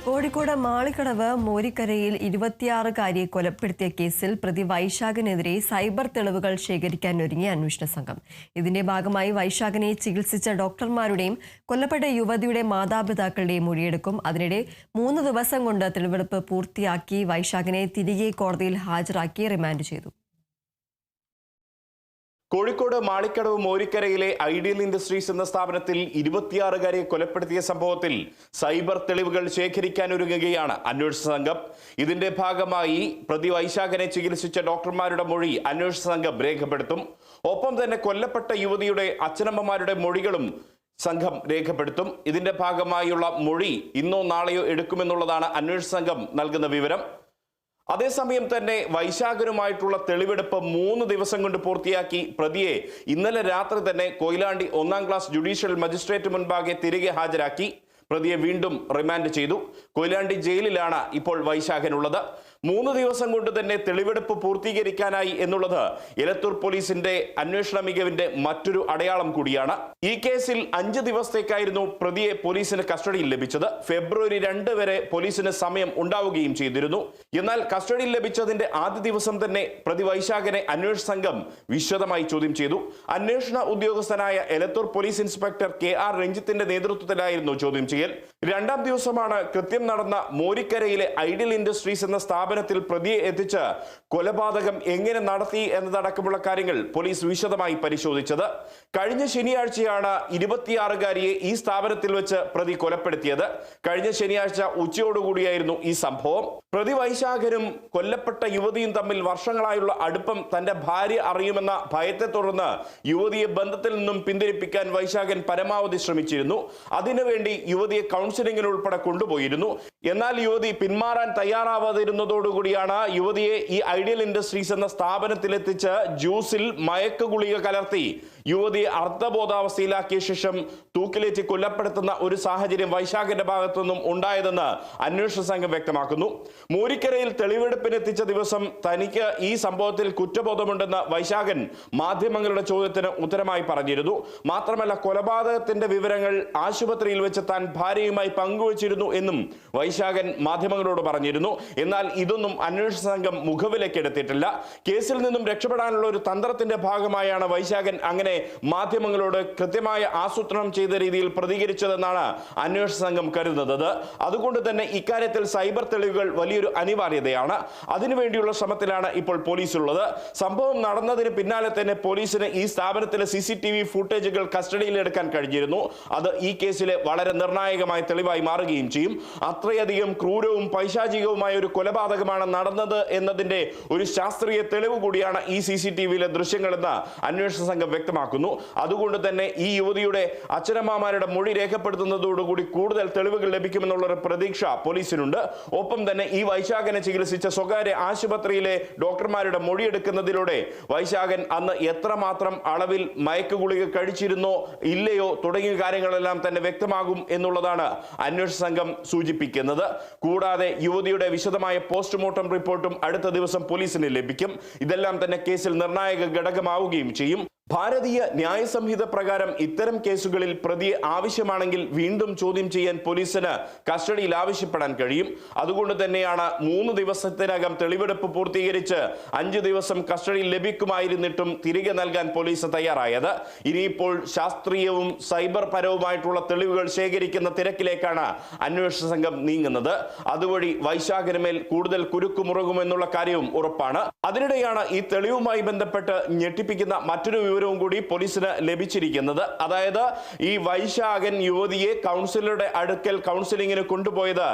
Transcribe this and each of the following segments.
കോഴിക്കോട് മാളിക്കടവ് മോരിക്കരയിൽ 26-കാരിയെ കൊലപ്പെടുത്തിയ കേസിൽ പ്രതി വൈശാഖനെതിരെ സൈബർ തെളിവുകൾ ശേഖരിക്കാൻ ഒരുങ്ങിയ അന്വേഷണ സംഘം. ഇതിന്റെ ഭാഗമായി വൈശാഖനെ ചികിത്സിച്ച ഡോക്ടർമാരുടെയും കൊല്ലപ്പെട്ട യുവതിയുടെ മാതാപിതാക്കളുടെയും മൊഴിയെടുക്കും. അതിനിടെ 3 ദിവസം കൊണ്ട് തെളിവെടുപ്പ് പൂർത്തിയാക്കി വൈശാഖനെ തിരികെ കോടതിയിൽ ഹാജരാക്കി റിമാൻഡ് ചെയ്തു. കോഴിക്കോട് മാളിക്കടവ് മോരിക്കരയിലെ ഐഡിയൽ ഇൻഡസ്ട്രീസ് എന്ന സ്ഥാപനത്തിൽ 26-കാരിയെ കൊലപ്പെടുത്തിയ സംഭവത്തിൽ സൈബർ തെളിവുകൾ ശേഖരിക്കാനൊരുങ്ങുകയാണ് അന്വേഷണ സംഘം. ഇതിന്റെ ഭാഗമായി പ്രതി വൈശാഖനെ ചികിത്സിച്ച ഡോക്ടർമാരുടെ മൊഴി അന്വേഷണ സംഘം രേഖപ്പെടുത്തും. ഒപ്പം തന്നെ കൊല്ലപ്പെട്ട യുവതിയുടെ അച്ഛനമ്മമാരുടെ മൊഴികളും സംഘം രേഖപ്പെടുത്തും. ഇതിന്റെ ഭാഗമായുള്ള മൊഴി ഇന്നോ നാളെയോ എടുക്കുമെന്നുള്ളതാണ് അന്വേഷണ സംഘം നൽകുന്ന വിവരം. അതേസമയം തന്നെ വൈശാഖനുമായിട്ടുള്ള തെളിവെടുപ്പ് 3 ദിവസം കൊണ്ട് പൂർത്തിയാക്കി പ്രതിയെ ഇന്നലെ രാത്രി തന്നെ കൊയിലാണ്ടി 1-ാം ക്ലാസ് ജുഡീഷ്യൽ മജിസ്ട്രേറ്റ് മുൻപാകെ തിരികെ ഹാജരാക്കി. പ്രതിയെ വീണ്ടും റിമാൻഡ് ചെയ്തു. കൊയിലാണ്ടി ജയിലിലാണ് ഇപ്പോൾ വൈശാഖനുള്ളത്. 3 ദിവസം കൊണ്ട് തന്നെ തെളിവെടുപ്പ് പൂർത്തീകരിക്കാനായി എന്നുള്ളത് എലത്തൂർ പോലീസിന്റെ അന്വേഷണ മികവിന്റെ മറ്റൊരു അടയാളം കൂടിയാണ്. ഈ കേസിൽ 5 ദിവസത്തേക്കായിരുന്നു പ്രതിയെ പോലീസിന് കസ്റ്റഡിയിൽ ലഭിച്ചത്. ഫെബ്രുവരി 2 വരെ പോലീസിന് സമയം ഉണ്ടാവുകയും ചെയ്തിരുന്നു. എന്നാൽ കസ്റ്റഡിയിൽ ലഭിച്ചതിന്റെ ആദ്യ ദിവസം തന്നെ പ്രതി വൈശാഖനെ അന്വേഷണ സംഘം വിശദമായി ചോദ്യം ചെയ്തു. അന്വേഷണ ഉദ്യോഗസ്ഥനായ എലത്തൂർ പോലീസ് ഇൻസ്പെക്ടർ KR രഞ്ജിത്തിന്റെ നേതൃത്വത്തിലായിരുന്നു ചോദ്യം ചെയ്യൽ. 2-ാം ദിവസമാണ് കൃത്യം നടന്ന മോരിക്കരയിലെ ഐഡിയൽ ഇൻഡസ്ട്രീസ് എന്ന സ്ഥാപനത്തിൽ പ്രതിയെ എത്തിച്ച് കൊലപാതകം എങ്ങനെ നടത്തി എന്നതടക്കമുള്ള കാര്യങ്ങൾ പോലീസ് വിശദമായി പരിശോധിച്ചത്. കഴിഞ്ഞ ശനിയാഴ്ചയാണ് 26-കാരിയെ ഈ സ്ഥാപനത്തിൽ വെച്ച് പ്രതി കൊലപ്പെടുത്തിയത്. കഴിഞ്ഞ ശനിയാഴ്ച ഉച്ചയോടുകൂടിയായിരുന്നു ഈ സംഭവം. പ്രതി വൈശാഖനും കൊല്ലപ്പെട്ട യുവതിയും തമ്മിൽ വർഷങ്ങളായുള്ള അടുപ്പം തന്റെ ഭാര്യ അറിയുമെന്ന ഭയത്തെ തുടർന്ന് യുവതിയെ ബന്ധത്തിൽ നിന്നും പിന്തിരിപ്പിക്കാൻ വൈശാഖൻ പരമാവധി ശ്രമിച്ചിരുന്നു. അതിനുവേണ്ടി യുവതിയെ കൗൺസിലിംഗിന് ഉൾപ്പെടെ കൊണ്ടുപോയിരുന്നു. എന്നാൽ യുവതി പിന്മാറാൻ തയ്യാറാവാതിരുന്നതോടുകൂടിയാണ് യുവതിയെ ഈ ഐഡിയൽ ഇൻഡസ്ട്രീസ് എന്ന സ്ഥാപനത്തിലെത്തിച്ച് ജ്യൂസിൽ മയക്കുഗുളിക കലർത്തി യുവതിയെ അർദ്ധബോധാവസ്ഥയിലാക്കിയ ശേഷം തൂക്കിലേറ്റി കൊലപ്പെടുത്തുന്ന ഒരു സാഹചര്യം വൈശാഖന്റെ ഭാഗത്തു നിന്നും ഉണ്ടായതെന്ന് അന്വേഷണ സംഘം വ്യക്തമാക്കുന്നു. മോരിക്കരയിൽ തെളിവെടുപ്പിനെത്തിച്ച ദിവസം തനിക്ക് ഈ സംഭവത്തിൽ കുറ്റബോധമുണ്ടെന്ന് വൈശാഖൻ മാധ്യമങ്ങളുടെ ചോദ്യത്തിന് ഉത്തരമായി പറഞ്ഞിരുന്നു. മാത്രമല്ല കൊലപാതകത്തിന്റെ വിവരങ്ങൾ ആശുപത്രിയിൽ വെച്ച് താൻ ഭാര്യയുമായി പങ്കുവച്ചിരുന്നു എന്നും വൈശാഖൻ മാധ്യമങ്ങളോട് പറഞ്ഞിരുന്നു. എന്നാൽ ഇതൊന്നും അന്വേഷണ സംഘം മുഖവിലക്കെടുത്തിട്ടില്ല. കേസിൽ നിന്നും രക്ഷപ്പെടാനുള്ള ഒരു തന്ത്രത്തിന്റെ ഭാഗമായാണ് വൈശാഖൻ അങ്ങനെ മാധ്യമങ്ങളോട് കൃത്യമായ ആസൂത്രണം ചെയ്ത രീതിയിൽ പ്രതികരിച്ചതെന്നാണ് അന്വേഷണ സംഘം കരുതുന്നത്. അതുകൊണ്ട് തന്നെ ഇക്കാര്യത്തിൽ സൈബർ തെളിവുകൾ വലിയൊരു അനിവാര്യതയാണ്. അതിനുവേണ്ടിയുള്ള ശ്രമത്തിലാണ് ഇപ്പോൾ പോലീസ് ഉള്ളത്. സംഭവം നടന്നതിന് പിന്നാലെ തന്നെ പോലീസിന് ഈ സ്ഥാപനത്തിലെ CCTV ഫുട്ടേജുകൾ കസ്റ്റഡിയിൽ എടുക്കാൻ കഴിഞ്ഞിരുന്നു. അത് ഈ കേസിലെ വളരെ നിർണായകമായ തെളിവായി മാറുകയും ചെയ്യും. അത്രയധികം ക്രൂരവും പൈശാചികവുമായ ഒരു കൊലപാതകമാണ് നടന്നത് എന്നതിന്റെ ഒരു ശാസ്ത്രീയ തെളിവ് കൂടിയാണ് ഈ CCTVയിലെ ദൃശ്യങ്ങളെന്ന് അന്വേഷണ സംഘം വ്യക്തമാക്കുന്നു. അതുകൊണ്ട് തന്നെ ഈ യുവതിയുടെ അച്ഛനമ്മമാരുടെ മൊഴി രേഖപ്പെടുത്തുന്നതോടുകൂടി കൂടുതൽ തെളിവുകൾ ലഭിക്കുമെന്നുള്ള ഒരു പ്രതീക്ഷ പോലീസിനുണ്ട്. ഒപ്പം തന്നെ ഈ വൈശാഖനെ ചികിത്സിച്ച സ്വകാര്യ ആശുപത്രിയിലെ ഡോക്ടർമാരുടെ മൊഴിയെടുക്കുന്നതിലൂടെ വൈശാഖൻ അന്ന് എത്രമാത്രം അളവിൽ മയക്കുഗുളിക കഴിച്ചിരുന്നോ ഇല്ലയോ തുടങ്ങിയ കാര്യങ്ങളെല്ലാം തന്നെ വ്യക്തമാകും എന്നുള്ളതാണ് അന്വേഷണ സംഘം സൂചിപ്പിക്കുന്നത്. കൂടാതെ യുവതിയുടെ വിശദമായ പോസ്റ്റ്മോർട്ടം റിപ്പോർട്ടും അടുത്ത ദിവസം പോലീസിന് ലഭിക്കും. ഇതെല്ലാം തന്നെ കേസിൽ നിർണായക ഘടകമാവുകയും ചെയ്യും. ഭാരതീയ ന്യായ സംഹിത പ്രകാരം ഇത്തരം കേസുകളിൽ പ്രതിയെ ആവശ്യമാണെങ്കിൽ വീണ്ടും ചോദ്യം ചെയ്യാൻ പോലീസിന് കസ്റ്റഡിയിൽ ആവശ്യപ്പെടാൻ കഴിയും. അതുകൊണ്ട് തന്നെയാണ് 3 ദിവസത്തിനകം തെളിവെടുപ്പ് പൂർത്തീകരിച്ച് 5 ദിവസം കസ്റ്റഡിയിൽ ലഭിക്കുമായിരുന്നിട്ടും തിരികെ നൽകാൻ പോലീസ് തയ്യാറായത്. ഇനിയിപ്പോൾ ശാസ്ത്രീയവും സൈബർ പരവുമായിട്ടുള്ള തെളിവുകൾ ശേഖരിക്കുന്ന തിരക്കിലേക്കാണ് അന്വേഷണ സംഘം നീങ്ങുന്നത്. അതുവഴി വൈശാഖനുമേൽ കൂടുതൽ കുരുക്കുമുറുകുമെന്നുള്ള കാര്യവും ഉറപ്പാണ്. അതിനിടെയാണ് ഈ തെളിവുമായി ബന്ധപ്പെട്ട് ഞെട്ടിപ്പിക്കുന്ന മറ്റൊരു വിവരവും കൂടി പോലീസിന് ലഭിച്ചിരിക്കുന്നത്. അതായത് ഈ വൈശാഖൻ യുവതിയെ കൗൺസിലറുടെ അടുക്കൽ കൗൺസിലിംഗിന് കൊണ്ടുപോയത്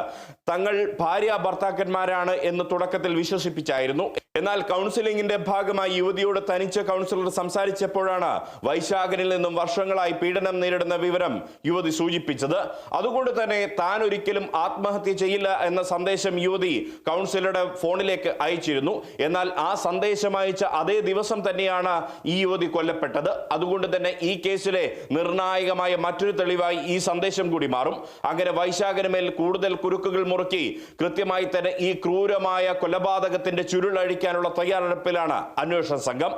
തങ്ങൾ ഭാര്യ ഭർത്താക്കന്മാരാണ് എന്ന് തുടക്കത്തിൽ വിശ്വസിപ്പിച്ചായിരുന്നു. എന്നാൽ കൗൺസിലിംഗിന്റെ ഭാഗമായി യുവതിയോട് തനിച്ച് കൗൺസിലർ സംസാരിച്ചപ്പോഴാണ് വൈശാഖനിൽ നിന്നും വർഷങ്ങളായി പീഡനം നേരിടുന്ന വിവരം യുവതി സൂചിപ്പിച്ചത്. അതുകൊണ്ട് തന്നെ താൻ ഒരിക്കലും ആത്മഹത്യ ചെയ്യില്ല എന്ന സന്ദേശം യുവതി കൗൺസിലറുടെ ഫോണിലേക്ക് അയച്ചിരുന്നു. എന്നാൽ ആ സന്ദേശം അയച്ച അതേ ദിവസം തന്നെയാണ് ഈ യുവതി കൊല്ലപ്പെട്ടത്. അതുകൊണ്ട് തന്നെ ഈ കേസിലെ നിർണായകമായ മറ്റൊരു തെളിവായി ഈ സന്ദേശം കൂടി മാറും. അങ്ങനെ വൈശാഖനുമേൽ കൂടുതൽ കുരുക്കുകൾ മുറുക്കി കൃത്യമായി തന്നെ ഈ ക്രൂരമായ കൊലപാതകത്തിന്റെ ചുരുളഴിക്കാനുള്ള തയ്യാറെടുപ്പിലാണ് അന്വേഷണ സംഘം.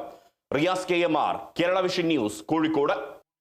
Riyas KMR, Kerala vision news, Kozhikode.